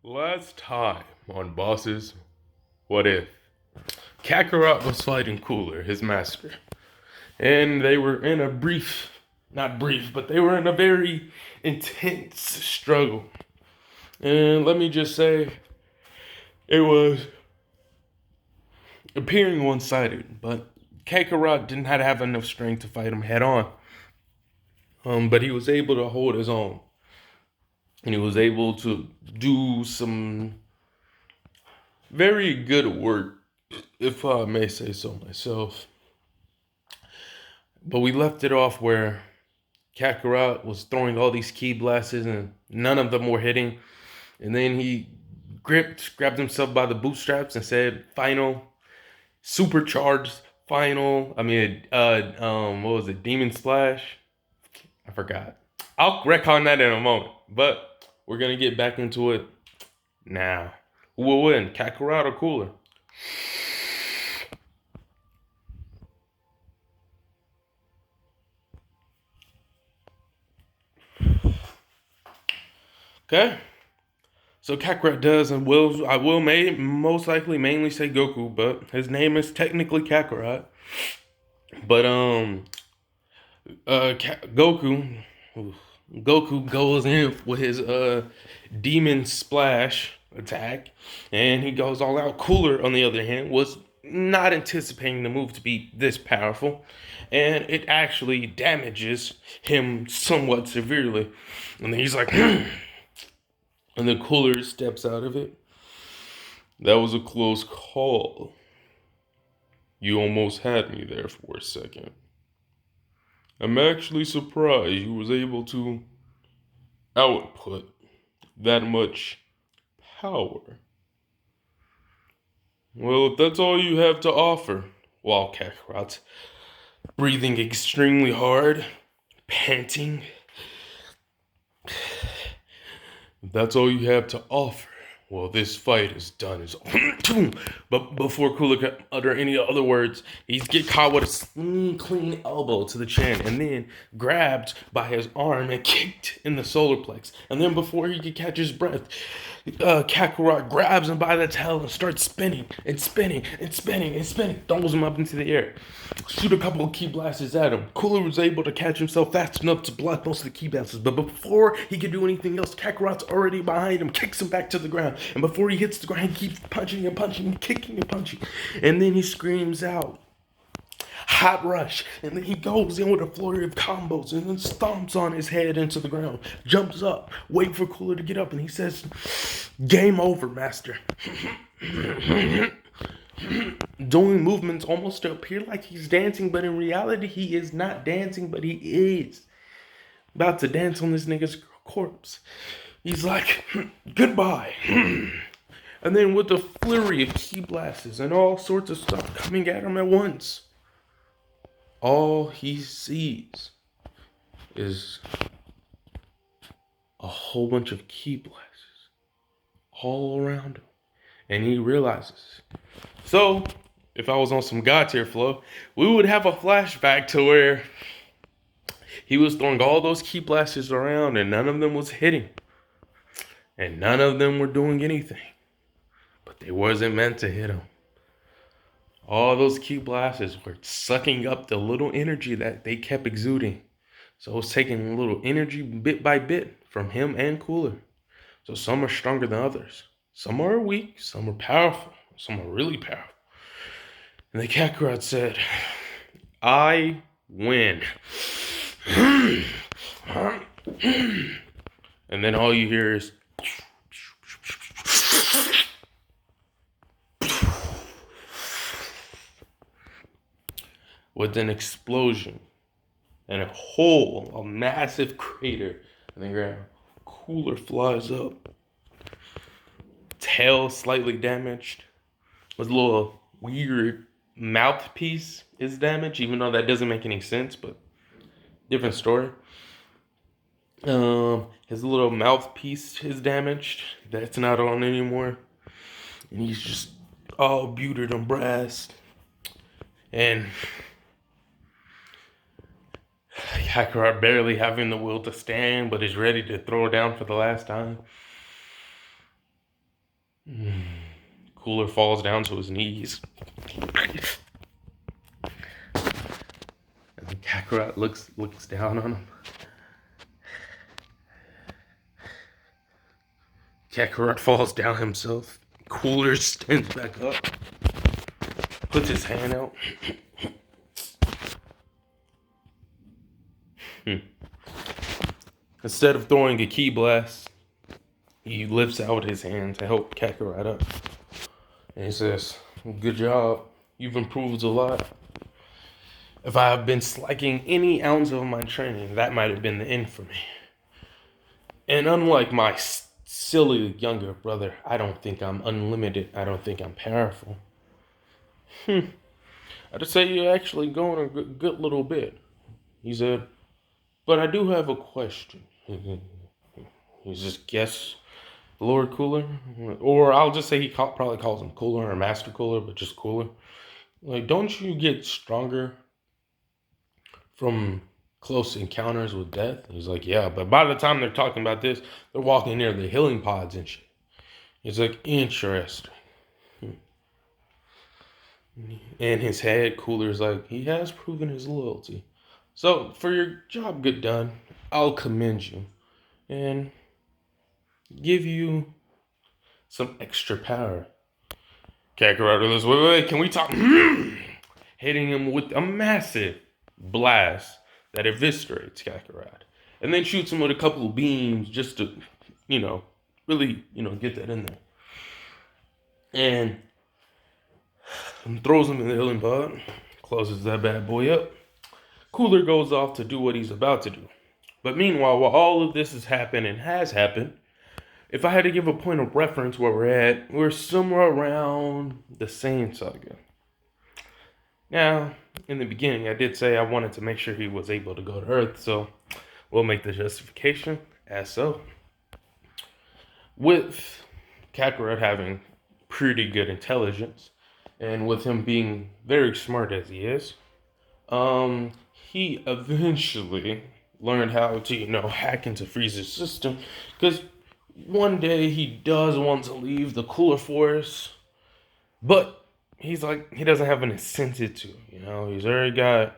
Last time on Bosses, what if Kakarot was fighting Cooler, his master, and they were in a not brief, but they were in a very intense struggle. And let me just say, it was appearing one-sided, but Kakarot didn't have enough strength to fight him head on. But he was able to hold his own, and he was able to do some very good work, if I may say so myself. But we left it off where Kakarot was throwing all these key blasts and none of them were hitting. And then he grabbed himself by the bootstraps and said, "Final, supercharged, final." What was it? Demon Splash? I forgot. I'll retcon that in a moment. But we're gonna get back into it now. Who will win, Kakarot or Cooler? Okay. So Kakarot does and I will most likely mainly say Goku, but his name is technically Kakarot. But Goku Goku goes in with his demon splash attack, and he goes all out. Cooler, on the other hand, was not anticipating the move to be this powerful, and it actually damages him somewhat severely. And then he's like, and the Cooler steps out of it. That was a close call. You almost had me there for a second. I'm actually surprised you was able to output that much power. Well, if that's all you have to offer, while Kakarot's breathing extremely hard, panting, if that's all you have to offer, well, this fight is done. But before Cooler could utter any other words, he's get caught with a clean elbow to the chin, and then grabbed by his arm and kicked in the solar plex. And then before he could catch his breath, Kakarot grabs him by the tail and starts spinning and spinning and spinning and spinning, throws him up into the air. Shoot a couple of key blasts at him. Cooler was able to catch himself fast enough to block most of the key blasts, but before he could do anything else, Kakarot's already behind him, kicks him back to the ground, and before he hits the ground, he keeps punching and punching and kicking and punching, and then he screams out, "Hot rush," and then he goes in with a flurry of combos and then stomps on his head into the ground, jumps up, wait for Cooler to get up, and he says, "Game over, master." Doing movements almost to appear like he's dancing, but in reality he is not dancing, but he is about to dance on this nigga's corpse. He's like, "Goodbye." And then with a flurry of key blasts and all sorts of stuff coming at him at once, all he sees is a whole bunch of key blasts all around him. And he realizes. So, if I was on some God tier flow, we would have a flashback to where he was throwing all those key blasters around and none of them was hitting. And none of them were doing anything. But they wasn't meant to hit him. All those key blasters were sucking up the little energy that they kept exuding. So it was taking a little energy bit by bit from him and Cooler. So some are stronger than others. Some are weak, some are powerful, some are really powerful. And the Kakarot said, "I win." And then all you hear is with an explosion and a massive crater in the ground. Cooler flies up. Tail slightly damaged. His little weird mouthpiece is damaged, even though that doesn't make any sense, but different story. His little mouthpiece is damaged. That's not on anymore. And he's just all buted and brass. And Kakarot barely having the will to stand, but is ready to throw down for the last time. Cooler falls down to his knees. And Kakarot looks down on him. Kakarot falls down himself. Cooler stands back up, puts his hand out. Instead of throwing a ki blast, he lifts out his hand to help Kakarot up. And he says, "Good job. You've improved a lot. If I have been slacking any ounce of my training, that might have been the end for me. And unlike my silly younger brother, I don't think I'm unlimited. I don't think I'm powerful. I'd say you're actually going a good little bit." He said, "But I do have a question." He just guess Lord Cooler, or I'll just say probably calls him Cooler or Master Cooler, but just Cooler. Like, don't you get stronger from close encounters with death? He's like, "Yeah, but by the time they're talking about this, they're walking near the healing pods and shit." He's like, "Interesting." In his head, Cooler's like, he has proven his loyalty. So, for your job good done, I'll commend you and give you some extra power. Kakarot goes, wait, can we talk? Hitting him with a massive blast that eviscerates Kakarot. And then shoots him with a couple of beams just to, really, get that in there. And throws him in the healing pod, closes that bad boy up. Cooler goes off to do what he's about to do. But meanwhile, while all of this has happened and has happened, if I had to give a point of reference where we're at, we're somewhere around the Saiyan saga. Now, in the beginning, I did say I wanted to make sure he was able to go to Earth, so we'll make the justification as so. With Kakarot having pretty good intelligence, and with him being very smart as he is, he eventually learned how to, hack into Frieza's system, because one day he does want to leave the Cooler Force, but he's like, he doesn't have an incentive to, he's already got,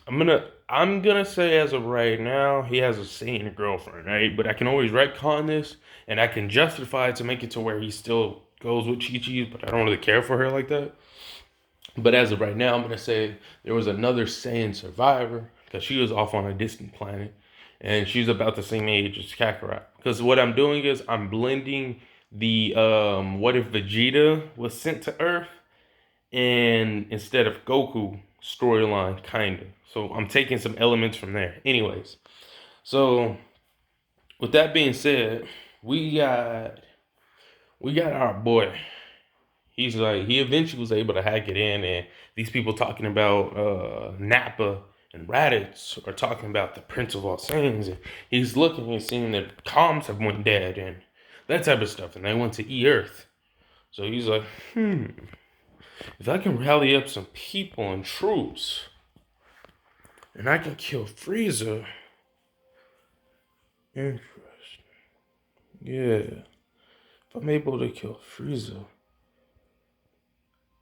I'm gonna say as of right now, he has a Saiyan girlfriend, right? But I can always retcon this, and I can justify it to make it to where he still goes with Chi-Chi, but I don't really care for her like that. But as of right now, I'm gonna say there was another Saiyan survivor, because she was off on a distant planet, and she's about the same age as Kakarot. Because what I'm doing is I'm blending the what if Vegeta was sent to Earth, and instead of Goku storyline, kinda. So I'm taking some elements from there. Anyways, so with that being said, we got our boy. He's like, he eventually was able to hack it in, and these people talking about Nappa and Raditz are talking about the Prince of All Saiyans, and he's looking and seeing that comms have went dead and that type of stuff, and they went to E-Earth. So he's like, if I can rally up some people and troops, and I can kill Frieza. Interesting. Yeah. If I'm able to kill Frieza,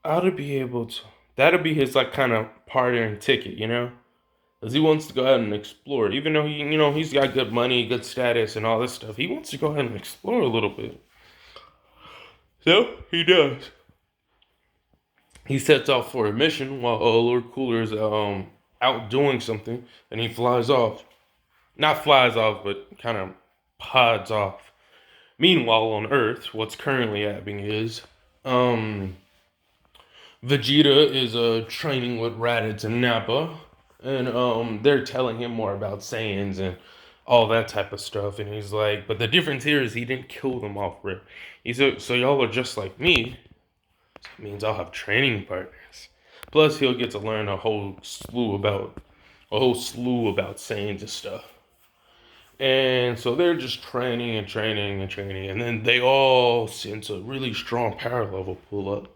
I ought to be able to. That'll be his like kind of partying ticket, Because he wants to go ahead and explore. Even though he's got good money, good status, and all this stuff, he wants to go ahead and explore a little bit. So he does. He sets off for a mission while Lord Cooler is out doing something, and he flies off. Not flies off, but kind of pods off. Meanwhile, on Earth, what's currently happening is Vegeta is training with Raditz and Nappa, and they're telling him more about Saiyans and all that type of stuff. And he's like, but the difference here is he didn't kill them off rip. He said, so y'all are just like me. So it means I'll have training partners. Plus, he'll get to learn a whole slew about Saiyans and stuff. And so they're just training, and then they all sense a really strong power level pull up.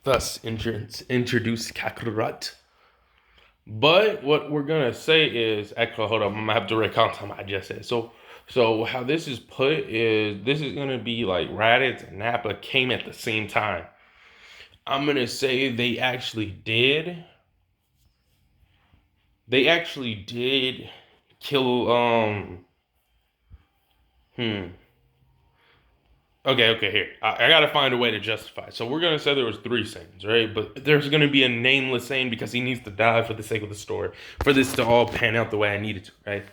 Thus, introduce Kakarot. But what we're gonna say is, actually, hold on, I'm gonna have to recount something I just said. So, So how this is put is this is gonna be like Raditz and Nappa came at the same time. I'm gonna say they actually did kill hmm. Okay, here. I gotta find a way to justify. So we're gonna say there was three Saiyans, right? But there's gonna be a nameless Saiyan because he needs to die for the sake of the story, for this to all pan out the way I needed to, right?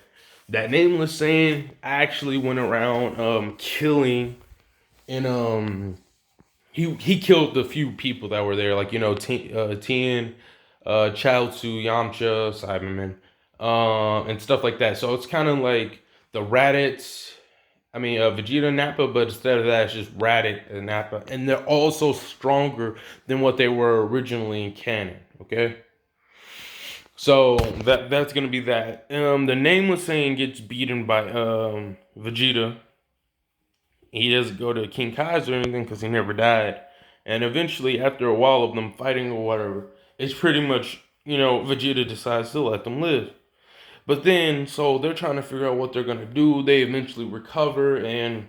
That nameless Saiyan actually went around killing and he killed the few people that were there, like Tien, Chaozu, Yamcha, Cyberman, and stuff like that. So it's kind of like the Raditz. I mean, Vegeta and Nappa, but instead of that, it's just Raditz and Nappa, and they're also stronger than what they were originally in canon. Okay, so that's gonna be that. The nameless Saiyan gets beaten by Vegeta. He doesn't go to King Kaiser or anything because he never died. And eventually, after a while of them fighting or whatever, it's pretty much, Vegeta decides to let them live. But then, so they're trying to figure out what they're going to do. They eventually recover and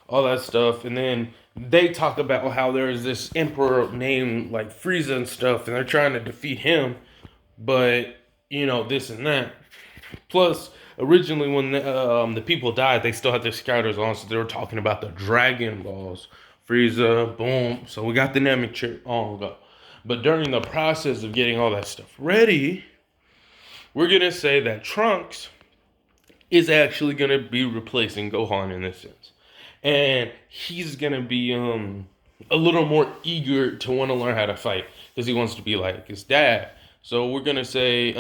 all that stuff. And then they talk about how there's this emperor named like Frieza and stuff, and they're trying to defeat him. But, this and that. Plus, originally when the people died, they still had their scouters on, so they were talking about the Dragon Balls. Frieza, boom. So we got the Namek chip on go. But during the process of getting all that stuff ready, we're gonna say that Trunks is actually gonna be replacing Gohan in this sense, and he's gonna be a little more eager to want to learn how to fight because he wants to be like his dad. So we're gonna say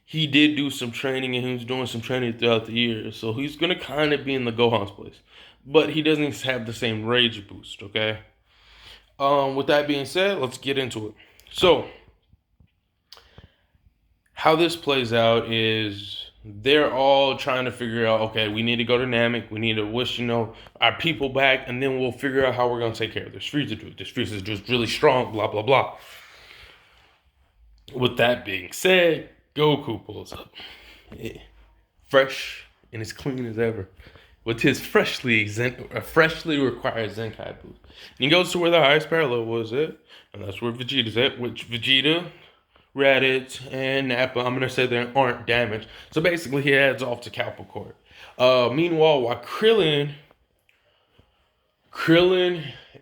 he did do some training and he was doing some training throughout the years. So he's gonna kind of be in the Gohan's place, but he doesn't have the same rage boost. Okay. With that being said, let's get into it. So how this plays out is they're all trying to figure out, okay, we need to go to Namek, we need to wish, our people back, and then we'll figure out how we're gonna take care of this Frieza dude. This Frieza is just really strong, blah blah blah. With that being said, Goku pulls up. Yeah. Fresh and as clean as ever. With his freshly required Zenkai boost. And he goes to where the highest parallel was at, and that's where Vegeta's at, which Vegeta, Raditz, and Nappa, I'm gonna say they aren't damaged. So basically he heads off to Kalpa Court. Meanwhile, while Krillin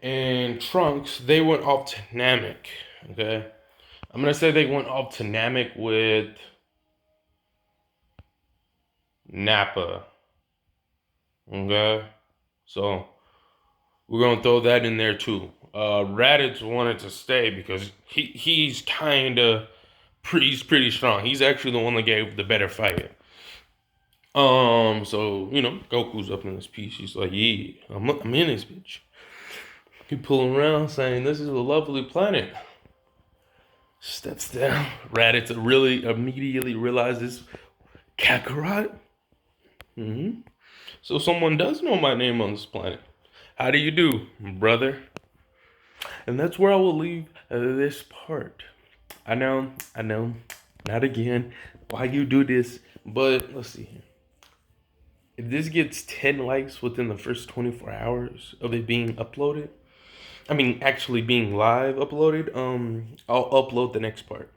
and Trunks, they went off to Namek. Okay? I'm gonna say they went off to Namek with Nappa. Okay? So we're gonna throw that in there too. Raditz wanted to stay because he's he's pretty strong. He's actually the one that gave the better fight. So Goku's up in this piece. He's like, yeah, I'm in this bitch. He pulling around saying, "This is a lovely planet." Steps down. Raditz really immediately realizes Kakarot. So someone does know my name on this planet. How do you do, brother? And that's where I will leave this part. I know, not again. Why you do this? But let's see here. If this gets 10 likes within the first 24 hours of it being uploaded, actually being live uploaded, I'll upload the next part.